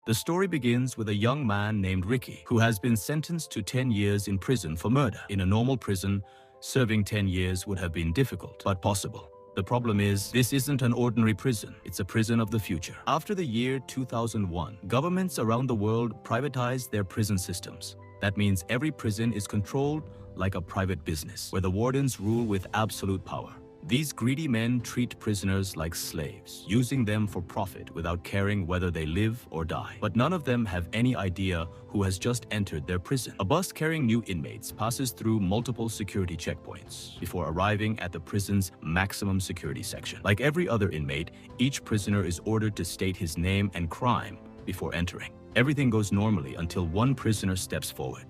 The story begins with a young man named Ricky, who has been sentenced to 10 years in prison for murder. In a normal prison, serving 10 years would have been difficult, but possible. The problem is, this isn't an ordinary prison. It's a prison of the future. After the year 2001, governments around the world privatized their prison systems. That means every prison is controlled like a private business, where the wardens rule with absolute power. These greedy men treat prisoners like slaves, using them for profit without caring whether they live or die. But none of them have any idea who has just entered their prison. A bus carrying new inmates passes through multiple security checkpoints before arriving at the prison's maximum security section. Like every other inmate, each prisoner is ordered to state his name and crime before entering. Everything goes normally until one prisoner steps forward.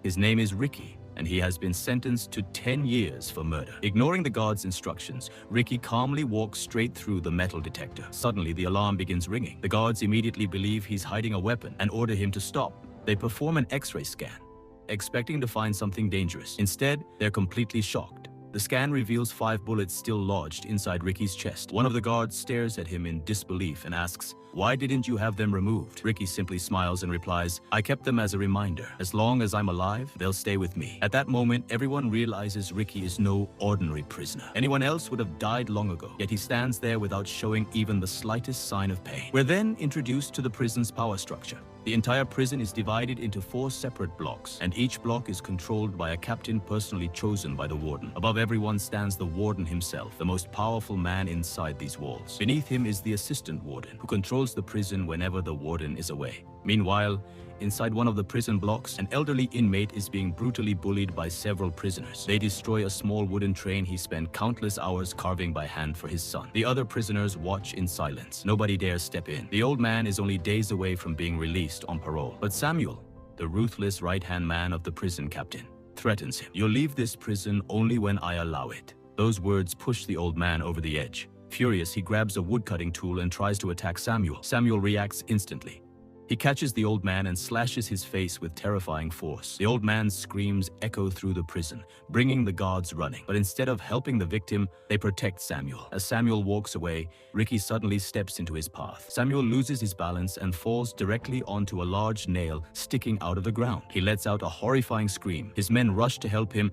His name is Ricky, and he has been sentenced to 10 years for murder. Ignoring the guard's instructions, Ricky calmly walks straight through the metal detector. Suddenly, the alarm begins ringing. The guards immediately believe he's hiding a weapon and order him to stop. They perform an X-ray scan, expecting to find something dangerous. Instead, they're completely shocked. The scan reveals 5 bullets still lodged inside Ricky's chest. One of the guards stares at him in disbelief and asks, "Why didn't you have them removed?" Ricky simply smiles and replies, "I kept them as a reminder. As long as I'm alive, they'll stay with me." At that moment, everyone realizes Ricky is no ordinary prisoner. Anyone else would have died long ago, yet he stands there without showing even the slightest sign of pain. We're then introduced to the prison's power structure. The entire prison is divided into 4 separate blocks, and each block is controlled by a captain personally chosen by the warden. Above everyone stands the warden himself, the most powerful man inside these walls. Beneath him is the assistant warden, who controls the prison whenever the warden is away. Meanwhile, inside one of the prison blocks, an elderly inmate is being brutally bullied by several prisoners. They destroy a small wooden train he spent countless hours carving by hand for his son. The other prisoners watch in silence. Nobody dares step in. The old man is only days away from being released on parole. But Samuel, the ruthless right-hand man of the prison captain, threatens him. "You'll leave this prison only when I allow it." Those words push the old man over the edge. Furious, he grabs a wood-cutting tool and tries to attack Samuel. Samuel reacts instantly. He catches the old man and slashes his face with terrifying force. The old man's screams echo through the prison, bringing the guards running. But instead of helping the victim, they protect Samuel. As Samuel walks away, Ricky suddenly steps into his path. Samuel loses his balance and falls directly onto a large nail sticking out of the ground. He lets out a horrifying scream. His men rush to help him,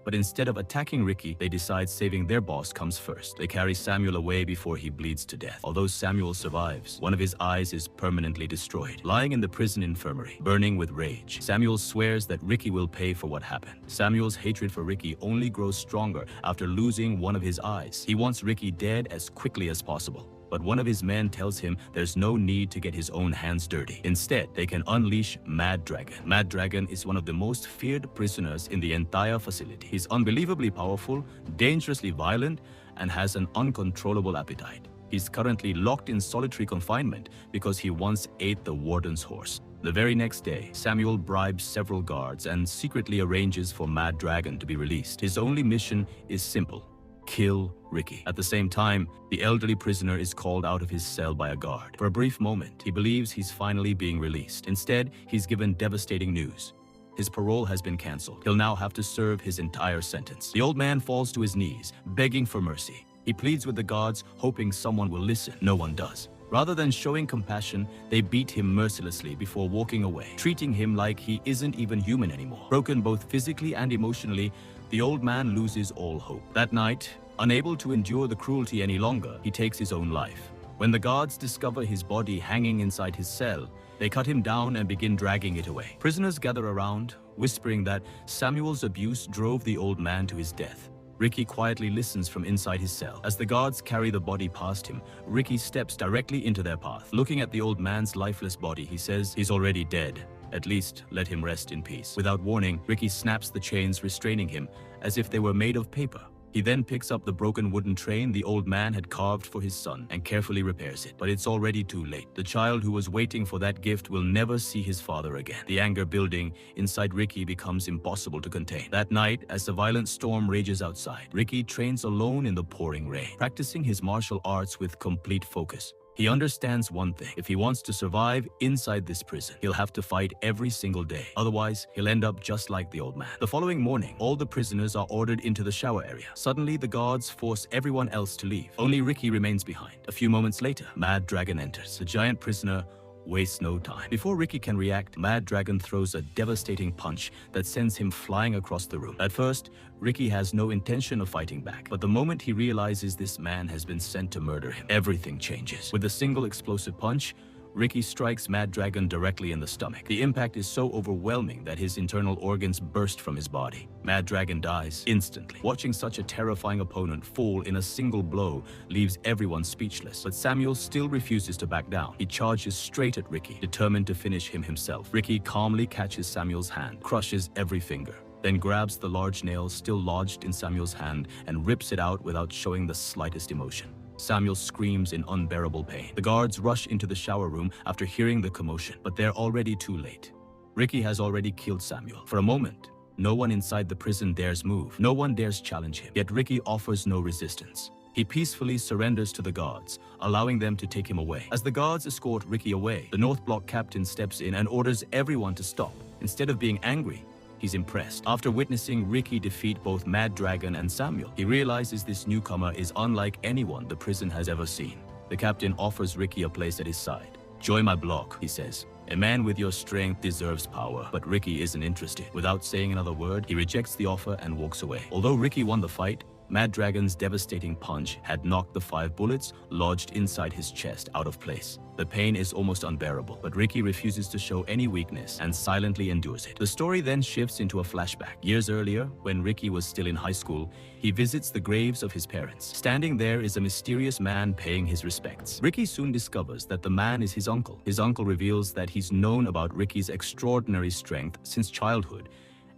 but instead of attacking Ricky, they decide saving their boss comes first. They carry Samuel away before he bleeds to death. Although Samuel survives, one of his eyes is permanently destroyed. Lying in the prison infirmary, burning with rage, Samuel swears that Ricky will pay for what happened. Samuel's hatred for Ricky only grows stronger after losing one of his eyes. He wants Ricky dead as quickly as possible. But one of his men tells him there's no need to get his own hands dirty. Instead, they can unleash Mad Dragon. Mad Dragon is one of the most feared prisoners in the entire facility. He's unbelievably powerful, dangerously violent, and has an uncontrollable appetite. He's currently locked in solitary confinement because he once ate the warden's horse. The very next day, Samuel bribes several guards and secretly arranges for Mad Dragon to be released. His only mission is simple: kill Ricky. At the same time, the elderly prisoner is called out of his cell by a guard. For a brief moment, he believes he's finally being released. Instead, he's given devastating news. His parole has been canceled. He'll now have to serve his entire sentence. The old man falls to his knees, begging for mercy. He pleads with the guards, hoping someone will listen. No one does. Rather than showing compassion, they beat him mercilessly before walking away, treating him like he isn't even human anymore. Broken both physically and emotionally, the old man loses all hope. That night, unable to endure the cruelty any longer, he takes his own life. When the guards discover his body hanging inside his cell, they cut him down and begin dragging it away. Prisoners gather around, whispering that Samuel's abuse drove the old man to his death. Ricky quietly listens from inside his cell. As the guards carry the body past him, Ricky steps directly into their path. Looking at the old man's lifeless body, he says, "He's already dead. At least let him rest in peace." Without warning, Ricky snaps the chains restraining him as if they were made of paper. He then picks up the broken wooden train the old man had carved for his son and carefully repairs it. But it's already too late. The child who was waiting for that gift will never see his father again. The anger building inside Ricky becomes impossible to contain. That night, as the violent storm rages outside, Ricky trains alone in the pouring rain, practicing his martial arts with complete focus. He understands one thing: if he wants to survive inside this prison, he'll have to fight every single day. Otherwise, he'll end up just like the old man. The following morning, all the prisoners are ordered into the shower area. Suddenly, the guards force everyone else to leave. Only Ricky remains behind. A few moments later, Mad Dragon enters. The giant prisoner wastes no time. Before Ricky can react, Mad Dragon throws a devastating punch that sends him flying across the room. At first, Ricky has no intention of fighting back, but the moment he realizes this man has been sent to murder him, everything changes. With a single explosive punch, Ricky strikes Mad Dragon directly in the stomach. The impact is so overwhelming that his internal organs burst from his body. Mad Dragon dies instantly. Watching such a terrifying opponent fall in a single blow leaves everyone speechless. But Samuel still refuses to back down. He charges straight at Ricky, determined to finish him himself. Ricky calmly catches Samuel's hand, crushes every finger, then grabs the large nail still lodged in Samuel's hand and rips it out without showing the slightest emotion. Samuel screams in unbearable pain. The guards rush into the shower room after hearing the commotion, but they're already too late. Ricky has already killed Samuel. For a moment, no one inside the prison dares move. No one dares challenge him. Yet Ricky offers no resistance. He peacefully surrenders to the guards, allowing them to take him away. As the guards escort Ricky away, the North Block captain steps in and orders everyone to stop. Instead of being angry, he's impressed. After witnessing Ricky defeat both Mad Dragon and Samuel, he realizes this newcomer is unlike anyone the prison has ever seen. The captain offers Ricky a place at his side. "Join my block," he says. "A man with your strength deserves power." But Ricky isn't interested. Without saying another word, he rejects the offer and walks away. Although Ricky won the fight, Mad Dragon's devastating punch had knocked the 5 bullets lodged inside his chest out of place. The pain is almost unbearable, but Ricky refuses to show any weakness and silently endures it. The story then shifts into a flashback. Years earlier, when Ricky was still in high school, he visits the graves of his parents. Standing there is a mysterious man paying his respects. Ricky soon discovers that the man is his uncle. His uncle reveals that he's known about Ricky's extraordinary strength since childhood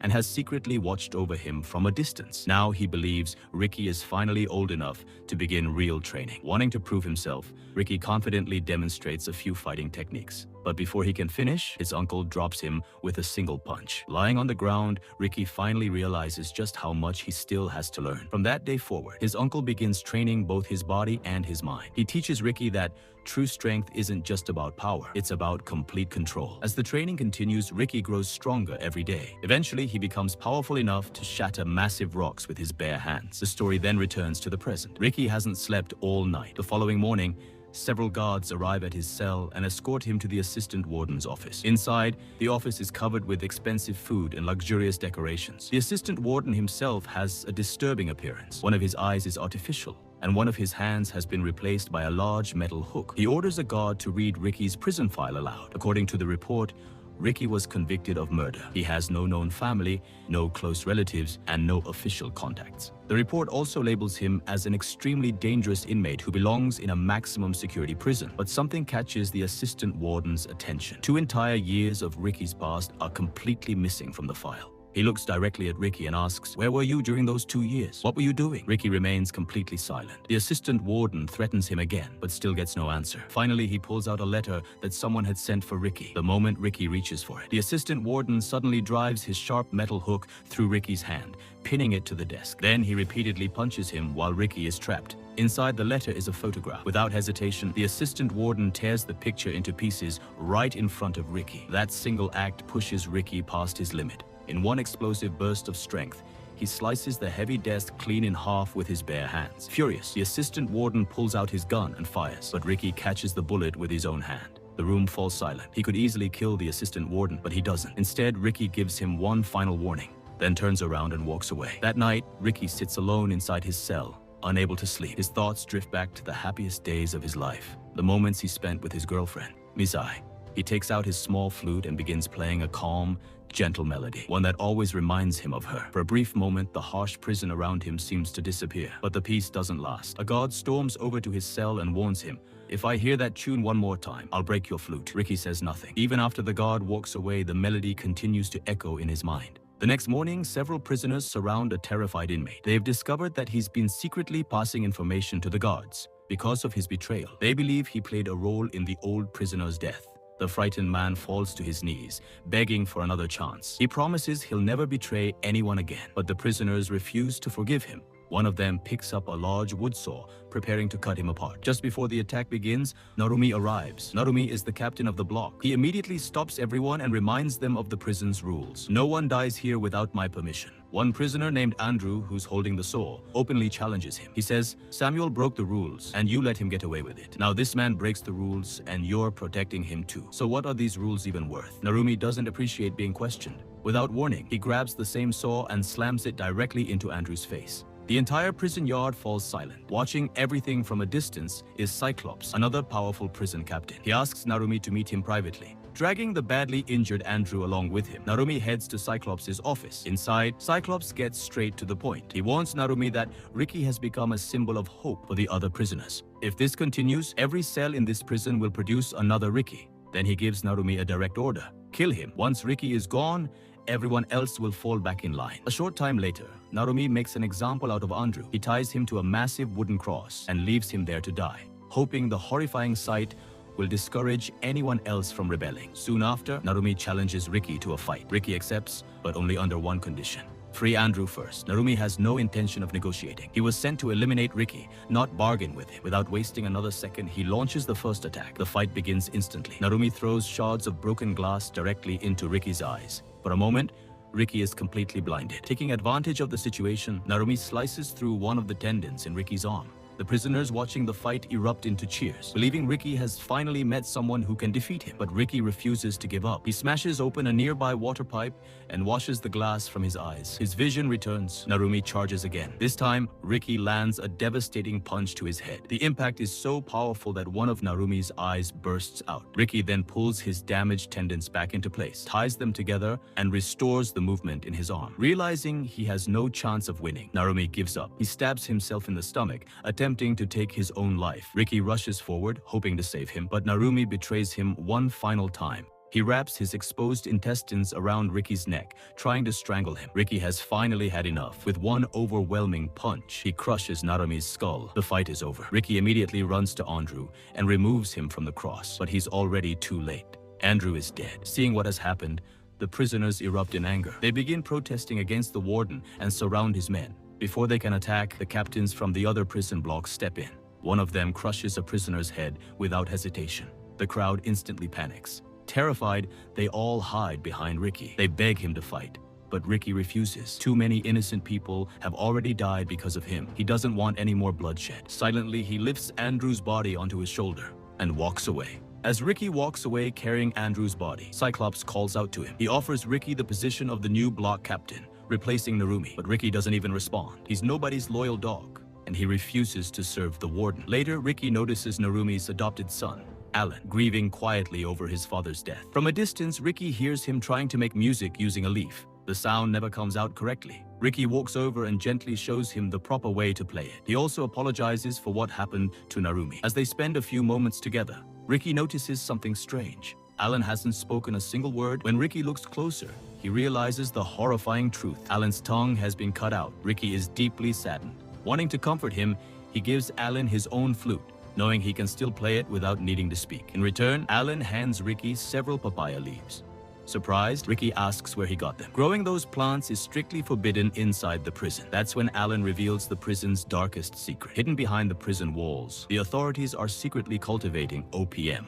and has secretly watched over him from a distance. Now he believes Ricky is finally old enough to begin real training. Wanting to prove himself, Ricky confidently demonstrates a few fighting techniques. But before he can finish, his uncle drops him with a single punch. Lying on the ground, Ricky finally realizes just how much he still has to learn. From that day forward, his uncle begins training both his body and his mind. He teaches Ricky that true strength isn't just about power, it's about complete control. As the training continues, Ricky grows stronger every day. Eventually, he becomes powerful enough to shatter massive rocks with his bare hands. The story then returns to the present. Ricky hasn't slept all night. The following morning, several guards arrive at his cell and escort him to the assistant warden's office. Inside, the office is covered with expensive food and luxurious decorations. The assistant warden himself has a disturbing appearance. One of his eyes is artificial, and one of his hands has been replaced by a large metal hook. He orders a guard to read Ricky's prison file aloud. According to the report, Ricky was convicted of murder. He has no known family, no close relatives, and no official contacts. The report also labels him as an extremely dangerous inmate who belongs in a maximum security prison. But something catches the assistant warden's attention. 2 entire years of Ricky's past are completely missing from the file. He looks directly at Ricky and asks, "Where were you during those 2 years? What were you doing?" Ricky remains completely silent. The assistant warden threatens him again, but still gets no answer. Finally, he pulls out a letter that someone had sent for Ricky. The moment Ricky reaches for it, the assistant warden suddenly drives his sharp metal hook through Ricky's hand, pinning it to the desk. Then he repeatedly punches him while Ricky is trapped. Inside the letter is a photograph. Without hesitation, the assistant warden tears the picture into pieces right in front of Ricky. That single act pushes Ricky past his limit. In one explosive burst of strength, he slices the heavy desk clean in half with his bare hands. Furious, the assistant warden pulls out his gun and fires, but Ricky catches the bullet with his own hand. The room falls silent. He could easily kill the assistant warden, but he doesn't. Instead, Ricky gives him one final warning, then turns around and walks away. That night, Ricky sits alone inside his cell, unable to sleep. His thoughts drift back to the happiest days of his life, the moments he spent with his girlfriend, Misai. He takes out his small flute and begins playing a calm, gentle melody, one that always reminds him of her. For a brief moment, the harsh prison around him seems to disappear, but the peace doesn't last. A guard storms over to his cell and warns him, "If I hear that tune one more time, I'll break your flute." Ricky says nothing. Even after the guard walks away, the melody continues to echo in his mind. The next morning, several prisoners surround a terrified inmate. They've discovered that he's been secretly passing information to the guards because of his betrayal. They believe he played a role in the old prisoner's death. The frightened man falls to his knees, begging for another chance. He promises he'll never betray anyone again, but the prisoners refuse to forgive him. One of them picks up a large wood saw, preparing to cut him apart. Just before the attack begins, Narumi arrives. Narumi is the captain of the block. He immediately stops everyone and reminds them of the prison's rules. No one dies here without my permission. One prisoner named Andrew, who's holding the saw, openly challenges him. He says, Samuel broke the rules, and you let him get away with it. Now this man breaks the rules, and you're protecting him too. So what are these rules even worth? Narumi doesn't appreciate being questioned. Without warning, he grabs the same saw and slams it directly into Andrew's face. The entire prison yard falls silent. Watching everything from a distance is Cyclops, another powerful prison captain. He asks Narumi to meet him privately. Dragging the badly injured Andrew along with him, Narumi heads to Cyclops' office. Inside, Cyclops gets straight to the point. He warns Narumi that Ricky has become a symbol of hope for the other prisoners. If this continues, every cell in this prison will produce another Ricky. Then he gives Narumi a direct order. Kill him. Once Ricky is gone, everyone else will fall back in line. A short time later, Narumi makes an example out of Andrew. He ties him to a massive wooden cross and leaves him there to die, hoping the horrifying sight will discourage anyone else from rebelling. Soon after, Narumi challenges Ricky to a fight. Ricky accepts, but only under one condition. Free Andrew first. Narumi has no intention of negotiating. He was sent to eliminate Ricky, not bargain with him. Without wasting another second, he launches the first attack. The fight begins instantly. Narumi throws shards of broken glass directly into Ricky's eyes. For a moment, Ricky is completely blinded. Taking advantage of the situation, Narumi slices through one of the tendons in Ricky's arm. The prisoners watching the fight erupt into cheers, believing Ricky has finally met someone who can defeat him. But Ricky refuses to give up. He smashes open a nearby water pipe and washes the glass from his eyes. His vision returns. Narumi charges again. This time, Ricky lands a devastating punch to his head. The impact is so powerful that one of Narumi's eyes bursts out. Ricky then pulls his damaged tendons back into place, ties them together, and restores the movement in his arm. Realizing he has no chance of winning, Narumi gives up. He stabs himself in the stomach, attempting to take his own life. Ricky rushes forward, hoping to save him, but Narumi betrays him one final time. He wraps his exposed intestines around Ricky's neck, trying to strangle him. Ricky has finally had enough. With one overwhelming punch, he crushes Narumi's skull. The fight is over. Ricky immediately runs to Andrew and removes him from the cross, but he's already too late. Andrew is dead. Seeing what has happened, the prisoners erupt in anger. They begin protesting against the warden and surround his men. Before they can attack, the captains from the other prison blocks step in. One of them crushes a prisoner's head without hesitation. The crowd instantly panics. Terrified, they all hide behind Ricky. They beg him to fight, but Ricky refuses. Too many innocent people have already died because of him. He doesn't want any more bloodshed. Silently, he lifts Andrew's body onto his shoulder and walks away. As Ricky walks away carrying Andrew's body, Cyclops calls out to him. He offers Ricky the position of the new block captain, replacing Narumi, but Ricky doesn't even respond. He's nobody's loyal dog, and he refuses to serve the warden. Later, Ricky notices Narumi's adopted son, Alan, grieving quietly over his father's death. From a distance, Ricky hears him trying to make music using a leaf. The sound never comes out correctly. Ricky walks over and gently shows him the proper way to play it. He also apologizes for what happened to Narumi. As they spend a few moments together, Ricky notices something strange. Alan hasn't spoken a single word. When Ricky looks closer, he realizes the horrifying truth. Alan's tongue has been cut out. Ricky is deeply saddened. Wanting to comfort him, he gives Alan his own flute, knowing he can still play it without needing to speak. In return, Alan hands Ricky several papaya leaves. Surprised, Ricky asks where he got them. Growing those plants is strictly forbidden inside the prison. That's when Alan reveals the prison's darkest secret. Hidden behind the prison walls, the authorities are secretly cultivating OPM,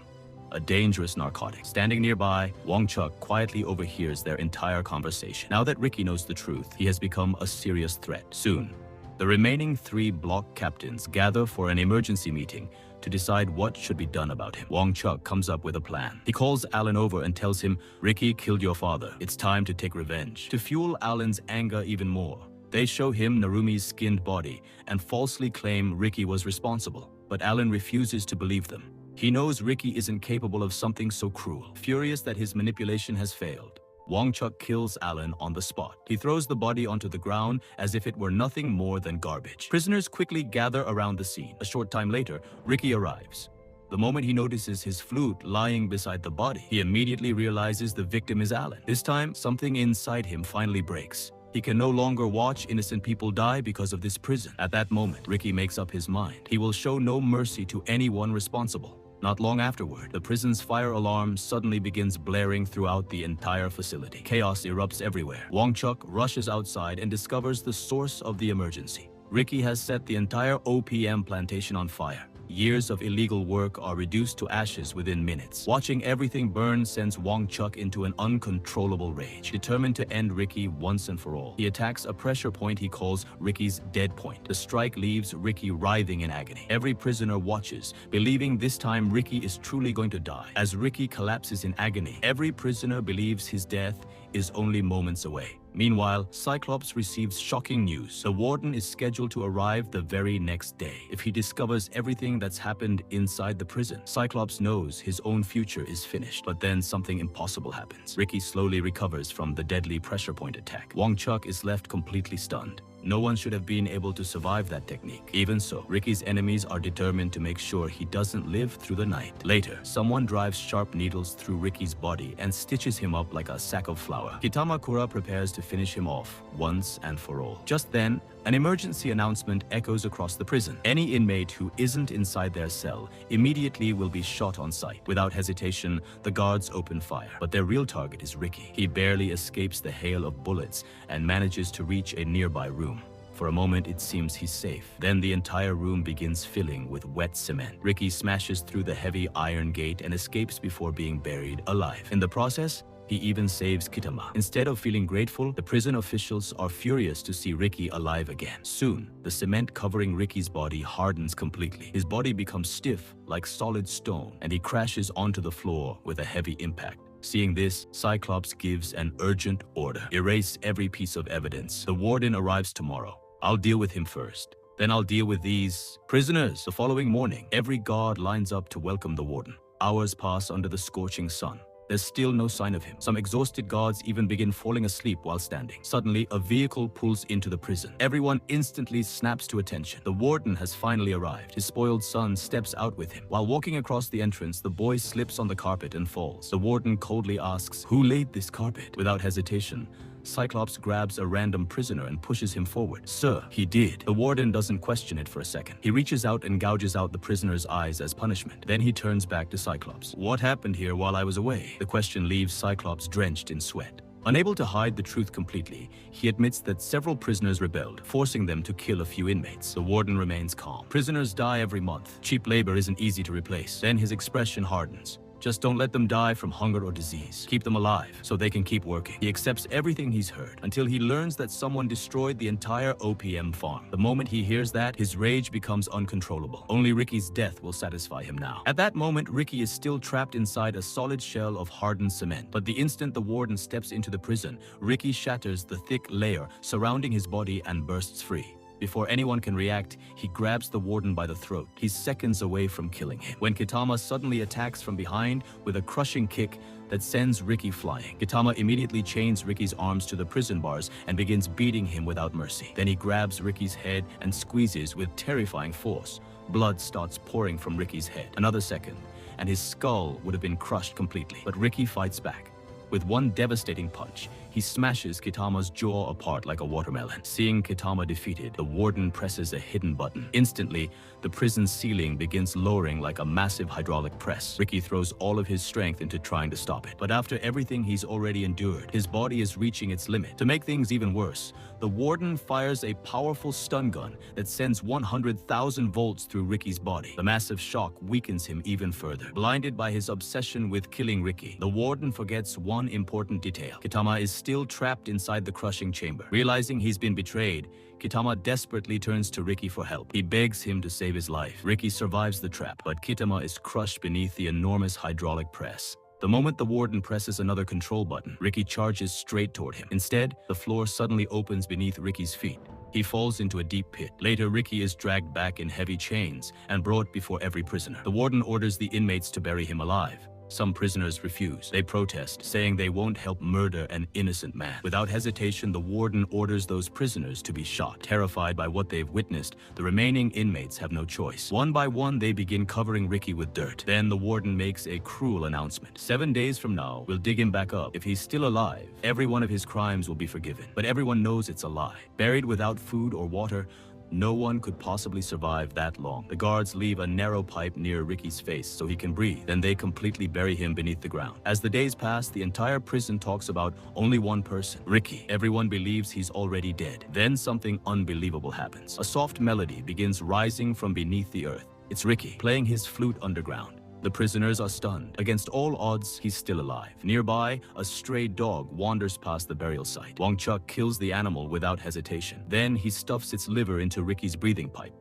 a dangerous narcotic. Standing nearby, Wong Chuk quietly overhears their entire conversation. Now that Ricky knows the truth, he has become a serious threat. Soon, the remaining 3 block captains gather for an emergency meeting to decide what should be done about him. Wong Chuk comes up with a plan. He calls Alan over and tells him, Ricky killed your father. It's time to take revenge. To fuel Alan's anger even more, they show him Narumi's skinned body and falsely claim Ricky was responsible. But Alan refuses to believe them. He knows Ricky isn't capable of something so cruel. Furious that his manipulation has failed, Wong Chuk kills Alan on the spot. He throws the body onto the ground as if it were nothing more than garbage. Prisoners quickly gather around the scene. A short time later, Ricky arrives. The moment he notices his flute lying beside the body, he immediately realizes the victim is Alan. This time, something inside him finally breaks. He can no longer watch innocent people die because of this prison. At that moment, Ricky makes up his mind. He will show no mercy to anyone responsible. Not long afterward, the prison's fire alarm suddenly begins blaring throughout the entire facility. Chaos erupts everywhere. Wong Chuk rushes outside and discovers the source of the emergency. Ricky has set the entire OPM plantation on fire. Years of illegal work are reduced to ashes within minutes. Watching everything burn sends Wong Chuk into an uncontrollable rage. Determined to end Ricky once and for all, he attacks a pressure point he calls Ricky's dead point. The strike leaves Ricky writhing in agony. Every prisoner watches, believing this time Ricky is truly going to die. As Ricky collapses in agony, every prisoner believes his death is only moments away. Meanwhile, Cyclops receives shocking news. The warden is scheduled to arrive the very next day. If he discovers everything that's happened inside the prison, Cyclops knows his own future is finished. But then something impossible happens. Ricky slowly recovers from the deadly pressure point attack. Wong Chuk is left completely stunned. No one should have been able to survive that technique. Even so, Ricky's enemies are determined to make sure he doesn't live through the night. Later, someone drives sharp needles through Ricky's body and stitches him up like a sack of flour. Kitamakura prepares to finish him off once and for all. Just then, an emergency announcement echoes across the prison. Any inmate who isn't inside their cell immediately will be shot on sight. Without hesitation, the guards open fire. But their real target is Ricky. He barely escapes the hail of bullets and manages to reach a nearby room. For a moment, it seems he's safe. Then the entire room begins filling with wet cement. Ricky smashes through the heavy iron gate and escapes before being buried alive. In the process, he even saves Kitama. Instead of feeling grateful, the prison officials are furious to see Ricky alive again. Soon, the cement covering Ricky's body hardens completely. His body becomes stiff like solid stone, and he crashes onto the floor with a heavy impact. Seeing this, Cyclops gives an urgent order. Erase every piece of evidence. The warden arrives tomorrow. I'll deal with him first. Then I'll deal with these prisoners. The following morning, every guard lines up to welcome the warden. Hours pass under the scorching sun. There's still no sign of him. Some exhausted guards even begin falling asleep while standing. Suddenly, a vehicle pulls into the prison. Everyone instantly snaps to attention. The warden has finally arrived. His spoiled son steps out with him. While walking across the entrance, the boy slips on the carpet and falls. The warden coldly asks, "Who laid this carpet?" Without hesitation, Cyclops grabs a random prisoner and pushes him forward. "Sir, he did." The warden doesn't question it for a second. He reaches out and gouges out the prisoner's eyes as punishment. Then he turns back to Cyclops. "What happened here while I was away?" The question leaves Cyclops drenched in sweat. Unable to hide the truth completely, he admits that several prisoners rebelled, forcing them to kill a few inmates. The warden remains calm. "Prisoners die every month. Cheap labor isn't easy to replace." Then his expression hardens. "Just don't let them die from hunger or disease. Keep them alive so they can keep working." He accepts everything he's heard until he learns that someone destroyed the entire OPM farm. The moment he hears that, his rage becomes uncontrollable. Only Ricky's death will satisfy him now. At that moment, Ricky is still trapped inside a solid shell of hardened cement. But the instant the warden steps into the prison, Ricky shatters the thick layer surrounding his body and bursts free. Before anyone can react, he grabs the warden by the throat. He's seconds away from killing him, when Kitama suddenly attacks from behind with a crushing kick that sends Ricky flying. Kitama immediately chains Ricky's arms to the prison bars and begins beating him without mercy. Then he grabs Ricky's head and squeezes with terrifying force. Blood starts pouring from Ricky's head. Another second, and his skull would have been crushed completely. But Ricky fights back. With one devastating punch, he smashes Kitama's jaw apart like a watermelon. Seeing Kitama defeated, the warden presses a hidden button. Instantly, the prison ceiling begins lowering like a massive hydraulic press. Ricky throws all of his strength into trying to stop it. But after everything he's already endured, his body is reaching its limit. To make things even worse, the warden fires a powerful stun gun that sends 100,000 volts through Ricky's body. The massive shock weakens him even further. Blinded by his obsession with killing Ricky, the warden forgets one important detail. Kitama is still trapped inside the crushing chamber. Realizing he's been betrayed, Kitama desperately turns to Ricky for help. He begs him to save his life. Ricky survives the trap, but Kitama is crushed beneath the enormous hydraulic press. The moment the warden presses another control button, Ricky charges straight toward him. Instead, the floor suddenly opens beneath Ricky's feet. He falls into a deep pit. Later, Ricky is dragged back in heavy chains and brought before every prisoner. The warden orders the inmates to bury him alive. Some prisoners refuse. They protest, saying they won't help murder an innocent man. Without hesitation, the warden orders those prisoners to be shot. Terrified by what they've witnessed, the remaining inmates have no choice. One by one, they begin covering Ricky with dirt. Then the warden makes a cruel announcement. 7 days from now, we'll dig him back up. If he's still alive, every one of his crimes will be forgiven. But everyone knows it's a lie. Buried without food or water, No one could possibly survive that long. The guards leave a narrow pipe near Ricky's face so he can breathe. Then they completely bury him beneath the ground. As the days pass, the entire prison talks about only one person, Ricky. Everyone believes he's already dead. Then something unbelievable happens. A soft melody begins rising from beneath the earth. It's Ricky, playing his flute underground. The prisoners are stunned. Against all odds, he's still alive. Nearby, a stray dog wanders past the burial site. Wong Chuk kills the animal without hesitation. Then he stuffs its liver into Ricky's breathing pipe,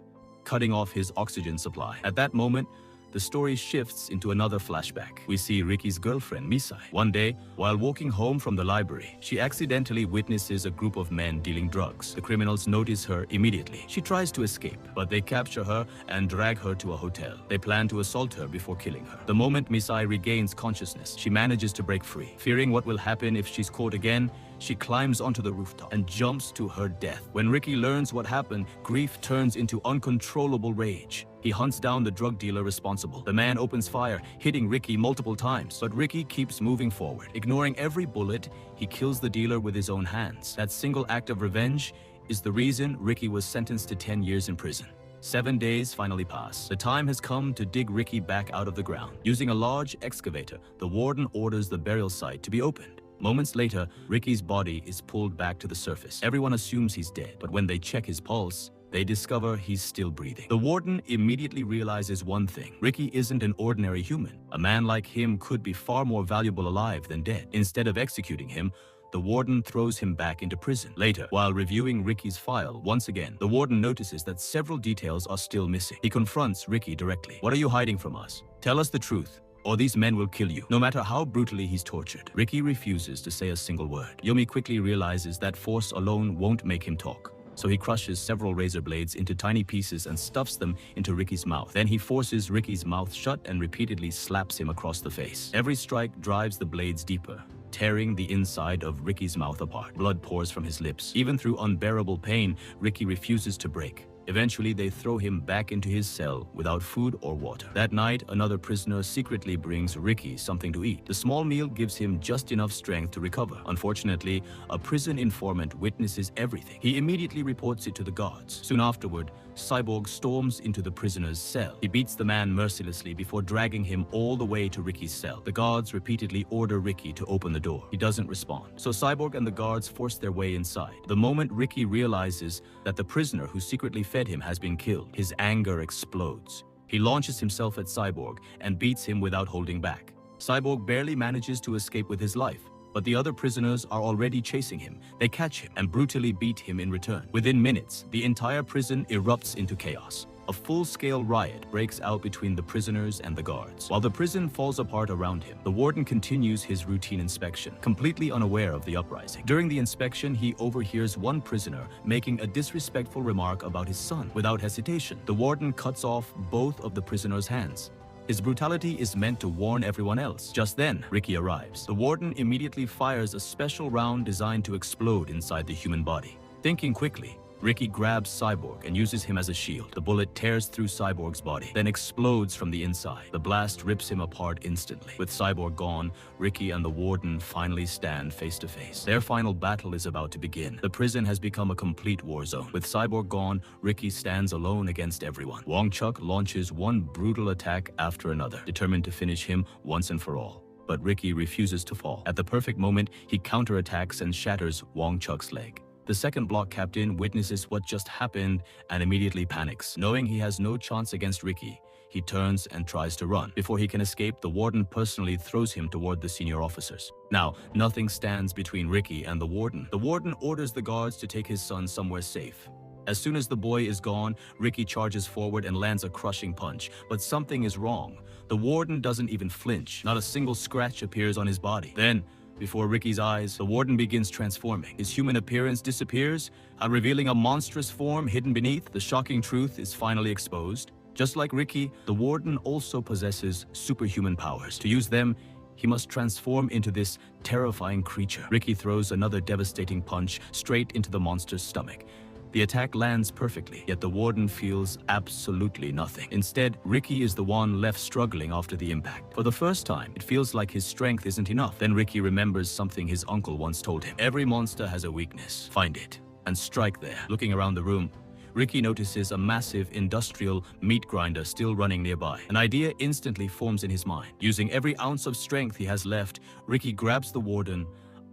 cutting off his oxygen supply. At that moment, the story shifts into another flashback. We see Ricky's girlfriend, Misai. One day, while walking home from the library, she accidentally witnesses a group of men dealing drugs. The criminals notice her immediately. She tries to escape, but they capture her and drag her to a hotel. They plan to assault her before killing her. The moment Misai regains consciousness, she manages to break free. Fearing what will happen if she's caught again, she climbs onto the rooftop and jumps to her death. When Ricky learns what happened, grief turns into uncontrollable rage. He hunts down the drug dealer responsible. The man opens fire, hitting Ricky multiple times, but Ricky keeps moving forward. Ignoring every bullet, he kills the dealer with his own hands. That single act of revenge is the reason Ricky was sentenced to 10 years in prison. 7 days finally pass. The time has come to dig Ricky back out of the ground. Using a large excavator, the warden orders the burial site to be opened. Moments later, Ricky's body is pulled back to the surface. Everyone assumes he's dead, but when they check his pulse, they discover he's still breathing. The warden immediately realizes one thing. Ricky isn't an ordinary human. A man like him could be far more valuable alive than dead. Instead of executing him, the warden throws him back into prison. Later, while reviewing Ricky's file once again, the warden notices that several details are still missing. He confronts Ricky directly. "What are you hiding from us? Tell us the truth, or these men will kill you," no matter how brutally he's tortured. Ricky refuses to say a single word. Yomi quickly realizes that force alone won't make him talk. So he crushes several razor blades into tiny pieces and stuffs them into Ricky's mouth. Then he forces Ricky's mouth shut and repeatedly slaps him across the face. Every strike drives the blades deeper, tearing the inside of Ricky's mouth apart. Blood pours from his lips. Even through unbearable pain, Ricky refuses to break. Eventually, they throw him back into his cell without food or water. That night, another prisoner secretly brings Ricky something to eat. The small meal gives him just enough strength to recover. Unfortunately, a prison informant witnesses everything. He immediately reports it to the guards. Soon afterward, Cyborg storms into the prisoner's cell. He beats the man mercilessly before dragging him all the way to Ricky's cell. The guards repeatedly order Ricky to open the door. He doesn't respond. So Cyborg and the guards force their way inside. The moment Ricky realizes that the prisoner who secretly fed him has been killed, his anger explodes. He launches himself at Cyborg and beats him without holding back. Cyborg barely manages to escape with his life, but the other prisoners are already chasing him. They catch him and brutally beat him in return. Within minutes, the entire prison erupts into chaos. A full-scale riot breaks out between the prisoners and the guards. While the prison falls apart around him, the warden continues his routine inspection, completely unaware of the uprising. During the inspection, he overhears one prisoner making a disrespectful remark about his son. Without hesitation, the warden cuts off both of the prisoner's hands. His brutality is meant to warn everyone else. Just then, Ricky arrives. The warden immediately fires a special round designed to explode inside the human body. Thinking quickly, Ricky grabs Cyborg and uses him as a shield. The bullet tears through Cyborg's body, then explodes from the inside. The blast rips him apart instantly. With Cyborg gone, Ricky and the warden finally stand face to face. Their final battle is about to begin. The prison has become a complete war zone. With Cyborg gone, Ricky stands alone against everyone. Wong Chuk launches one brutal attack after another, determined to finish him once and for all. But Ricky refuses to fall. At the perfect moment, he counterattacks and shatters Wong Chuk's leg. The second block captain witnesses what just happened and immediately panics. Knowing he has no chance against Ricky, he turns and tries to run. Before he can escape, the warden personally throws him toward the senior officers. Now, nothing stands between Ricky and the warden. The warden orders the guards to take his son somewhere safe. As soon as the boy is gone, Ricky charges forward and lands a crushing punch. But something is wrong. The warden doesn't even flinch. Not a single scratch appears on his body. Then, before Ricky's eyes, the warden begins transforming. His human appearance disappears, revealing a monstrous form hidden beneath. The shocking truth is finally exposed. Just like Ricky, the warden also possesses superhuman powers. To use them, he must transform into this terrifying creature. Ricky throws another devastating punch straight into the monster's stomach. The attack lands perfectly, yet the warden feels absolutely nothing. Instead, Ricky is the one left struggling after the impact. For the first time, it feels like his strength isn't enough. Then Ricky remembers something his uncle once told him. Every monster has a weakness. Find it and strike there. Looking around the room, Ricky notices a massive industrial meat grinder still running nearby. An idea instantly forms in his mind. Using every ounce of strength he has left, Ricky grabs the warden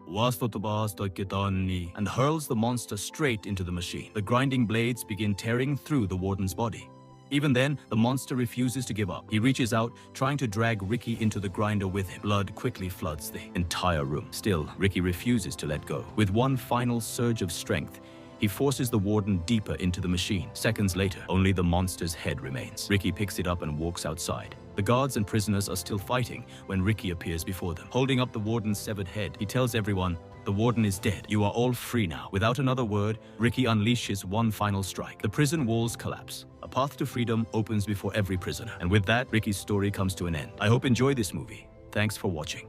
and hurls the monster straight into the machine. The grinding blades begin tearing through the warden's body. Even then, the monster refuses to give up. He reaches out, trying to drag Ricky into the grinder with him. Blood quickly floods the entire room. Still, Ricky refuses to let go. With one final surge of strength, he forces the warden deeper into the machine. Seconds later, only the monster's head remains. Ricky picks it up and walks outside. The guards and prisoners are still fighting when Ricky appears before them. Holding up the warden's severed head, he tells everyone, "The warden is dead. You are all free now." Without another word, Ricky unleashes one final strike. The prison walls collapse. A path to freedom opens before every prisoner. And with that, Ricky's story comes to an end. I hope you enjoy this movie. Thanks for watching.